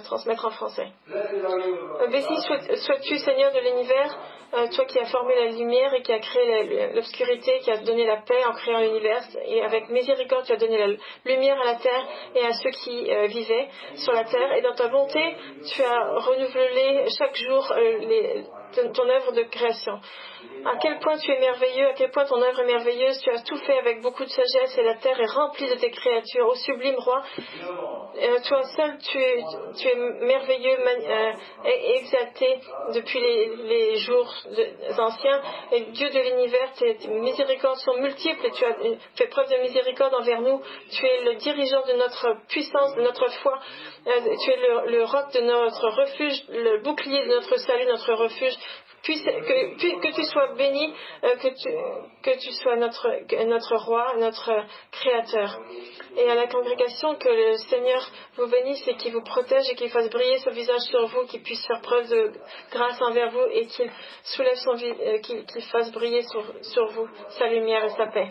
transmettre en français. Béni sois-tu, Seigneur de l'univers, toi qui as formé la lumière et qui as créé l'obscurité, qui as donné la paix en créant l'univers, et avec miséricorde tu as donné la lumière à la terre et à ceux qui vivaient sur la terre, et dans ta bonté tu as renouvelé chaque jour ton œuvre de création. À quel point tu es merveilleux, à quel point ton œuvre est merveilleuse, tu as tout fait avec beaucoup de sagesse et la terre est remplie de tes créatures. Ô sublime roi, toi seul tu es merveilleux et exalté depuis les jours anciens, et Dieu de l'univers, tes miséricordes sont multiples et tu as fait preuve de miséricorde envers nous. Tu es le dirigeant de notre puissance, de notre foi, tu es le roc de notre refuge, le bouclier de notre salut, notre refuge. Que tu sois béni, que tu sois notre roi, notre créateur. Et à la congrégation, que le Seigneur vous bénisse et qu'il vous protège et qu'il fasse briller son visage sur vous, qu'il puisse faire preuve de grâce envers vous et qu'il soulève qu'il fasse briller sur vous sa lumière et sa paix.